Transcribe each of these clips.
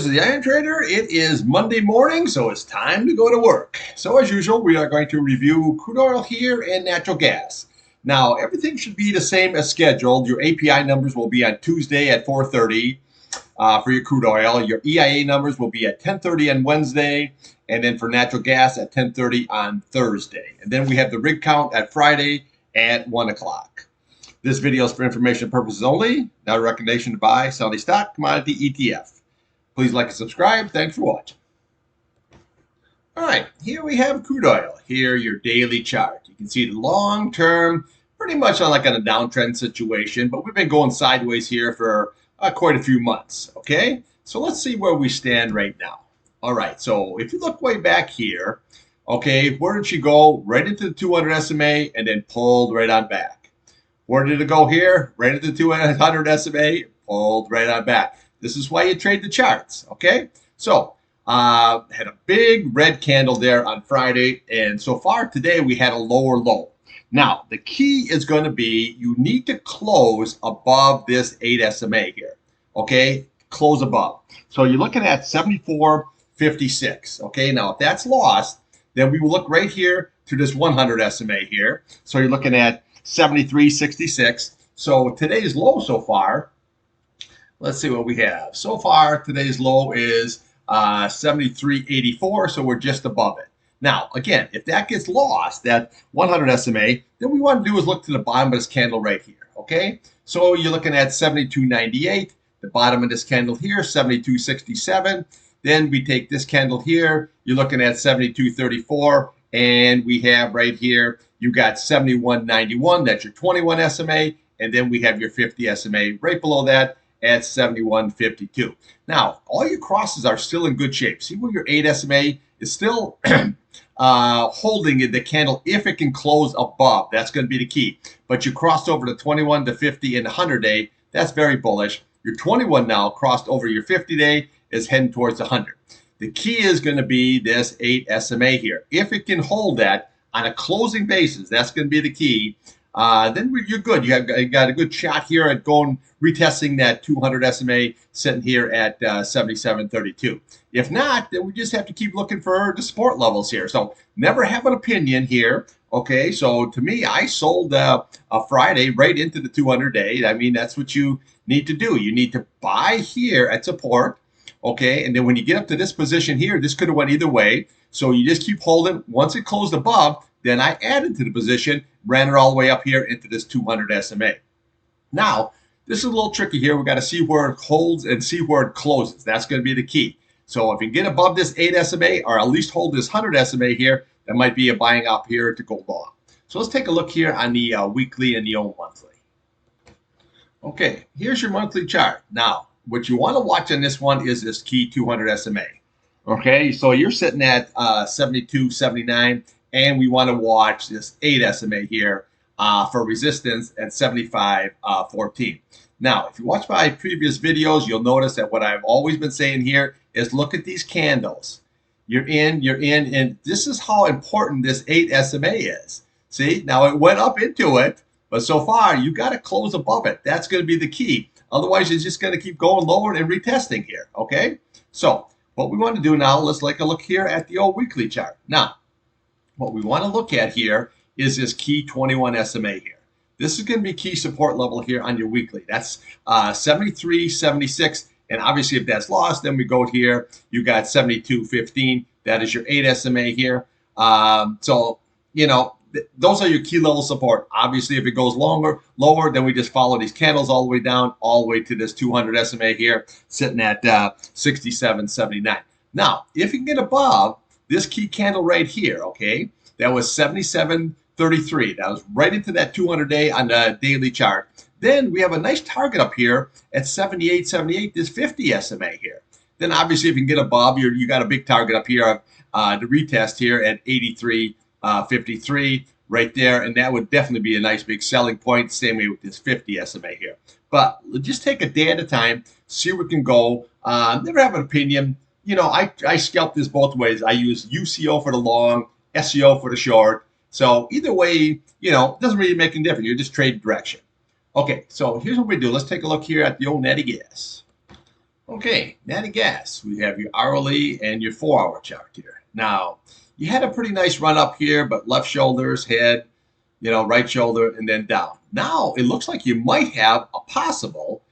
This is the Iron Trader. It is Monday morning, so it's time to go to work. So as usual, we are going to review crude oil here and natural gas. Now, everything should be the same as scheduled. Your API numbers will be on Tuesday at 4:30 for your crude oil. Your EIA numbers will be at 10:30 on Wednesday, and then for natural gas at 10:30 on Thursday. And then we have the rig count at Friday at 1 o'clock. This video is for information purposes only. Not a recommendation to buy, sell any stock, commodity, ETF. Please like and subscribe. Thanks for watching. All right, here we have crude oil. Here, your daily chart. You can see the long term, pretty much on a downtrend situation, but we've been going sideways here for quite a few months. Okay, so let's see where we stand right now. All right, so if you look way back here, okay, where did she go? Right into the 200 SMA and then pulled right on back. Where did it go here? Right into the 200 SMA, pulled right on back. This is why you trade the charts, okay? So, had a big red candle there on Friday, and so far today we had a lower low. Now, the key is going to be you need to close above this 8 SMA here, okay? Close above. So you're looking at 74.56, okay? Now, if that's lost, then we will look right here to this 100 SMA here. So you're looking at 73.66. So today's low so far, let's see what we have. So far, today's low is 73.84, so we're just above it. Now, again, if that gets lost, that 100 SMA, then we want to do is look to the bottom of this candle right here, okay? So you're looking at 72.98, the bottom of this candle here, 72.67. Then we take this candle here, you're looking at 72.34, and we have right here, you got 71.91, that's your 21 SMA, and then we have your 50 SMA right below that, at 71.52. Now, all your crosses are still in good shape. See where your 8 SMA is still holding the candle if it can close above. That's going to be the key. But you crossed over the 21, the 50, and the 100-day. That's very bullish. Your 21 now crossed over your 50-day is heading towards the 100. The key is going to be this 8 SMA here. If it can hold that on a closing basis, that's going to be the key. Then you're good. You got a good shot here at going retesting that 200 SMA sitting here at 77.32. If not, then we just have to keep looking for the support levels here. So never have an opinion here. Okay, so to me, I sold a Friday right into the 200-day. I mean, that's what you need to do. You need to buy here at support. Okay, and then when you get up to this position here, this could have went either way. So you just keep holding. Once it closed above, then I added to the position, ran it all the way up here into this 200 SMA. Now, this is a little tricky here. We've got to see where it holds and see where it closes. That's going to be the key. So if you get above this 8 SMA or at least hold this 100 SMA here, that might be a buying up here to go long. So let's take a look here on the weekly and the monthly. Okay, here's your monthly chart. Now, what you want to watch on this one is this key 200 SMA. Okay, so you're sitting at 72.79. And we want to watch this 8 SMA here for resistance at 75.14. Now, if you watch my previous videos, you'll notice that what I've always been saying here is look at these candles. You're in, and this is how important this 8 SMA is. See, now it went up into it, but so far you got to close above it. That's going to be the key. Otherwise, you're just going to keep going lower and retesting here, okay? So what we want to do now, let's take a look here at the old weekly chart. Now, what we want to look at here is this key 21 SMA here. This is going to be key support level here on your weekly. That's 73.76. And obviously, if that's lost, then we go here. You got 72.15. That is your 8 SMA here. So, you know, those are your key level support. Obviously, if it goes lower, then we just follow these candles all the way down, all the way to this 200 SMA here, sitting at 67.79. Now, if you can get above this key candle right here, okay, that was 77.33. That was right into that 200-day on the daily chart. Then we have a nice target up here at 78.78, this 50 SMA here. Then obviously if you can get above, you got a big target up here, the retest here at 83.53 right there. And that would definitely be a nice big selling point, same way with this 50 SMA here. But just take a day at a time, see where we can go. Never have an opinion. You know, I scalp this both ways. I use UCO for the long, SEO for the short. So either way, you know, it doesn't really make any difference. You're just trading direction. Okay, so here's what we do. Let's take a look here at the old natty gas. Okay, natty gas. We have your hourly and your 4 hour chart here. Now, you had a pretty nice run up here, but left shoulders, head, right shoulder, and then down. Now it looks like you might have a possible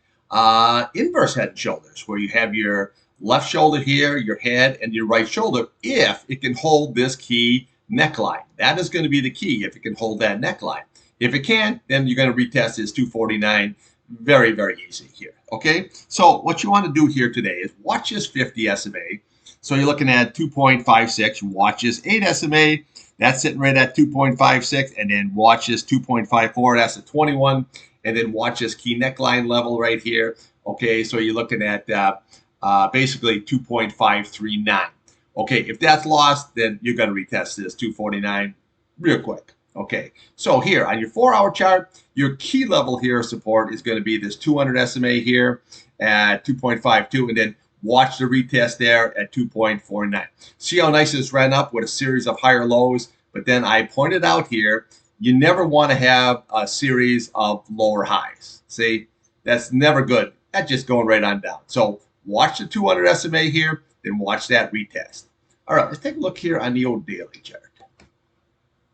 inverse head and shoulders, where you have your left shoulder here, your head, and your right shoulder, if it can hold this key neckline. That is going to be the key, if it can hold that neckline. If it can't, then you're going to retest this 249. Very, very easy here. Okay, so what you want to do here today is watch this 50 SMA. So you're looking at 2.56. Watch this 8 SMA. That's sitting right at 2.56, and then watch this 2.54. That's a 21, and then watch this key neckline level right here. Okay, so you're looking at basically 2.539. Okay, if that's lost, then you're going to retest this 249 real quick. Okay, so here on your 4 hour chart, your key level here of support is going to be this 200 SMA here at 2.52, and then watch the retest there at 2.49. See how nice this ran up with a series of higher lows, but then I pointed out here, you never want to have a series of lower highs. See, that's never good. That's just going right on down. So watch the 200 SMA here, then watch that retest. All right, let's take a look here on the old daily chart.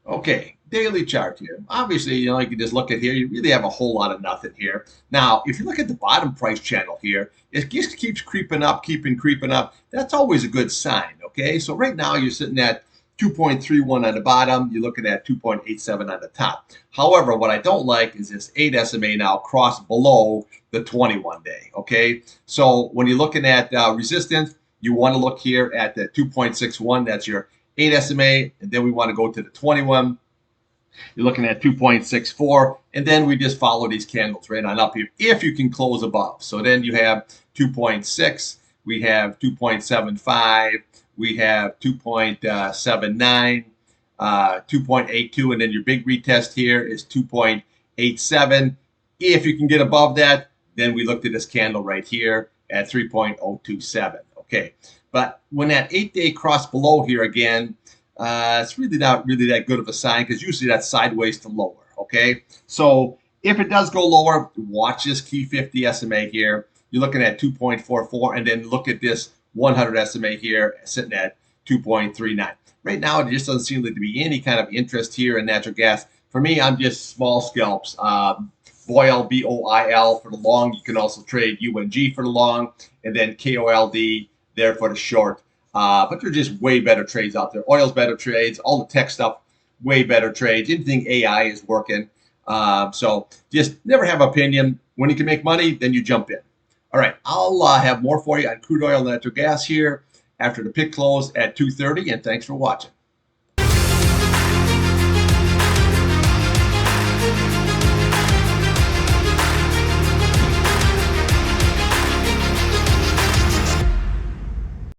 Okay, daily chart here. Obviously, you can just look at here. You really have a whole lot of nothing here. Now, if you look at the bottom price channel here, it just keeps creeping up, creeping up. That's always a good sign, okay? So right now, you're sitting at 2.31 on the bottom. You're looking at 2.87 on the top. However, what I don't like is this 8 SMA now crossed below the 21 day, okay? So when you're looking at resistance, you want to look here at the 2.61. That's your 8 SMA, and then we want to go to the 21. You're looking at 2.64, and then we just follow these candles right on up here if you can close above. So then you have 2.6, we have 2.75, we have 2.79, 2.82, and then your big retest here is 2.87. If you can get above that, then we looked at this candle right here at 3.027. Okay, but when that 8-day cross below here again, it's really not really that good of a sign, because usually that's sideways to lower. Okay, so if it does go lower, watch this key 50 SMA here. You're looking at 2.44, and then look at this 100 SMA here sitting at 2.39. Right now, it just doesn't seem like to be any kind of interest here in natural gas. For me, I'm just small scalps. BOIL, BOIL for the long. You can also trade UNG for the long, and then KOLD there for the short. But they're just way better trades out there. Oil's better trades. All the tech stuff, way better trades. Anything AI is working. So just never have opinion. When you can make money, then you jump in. All right, I'll have more for you on crude oil and natural gas here after the pit close at 2:30, and thanks for watching.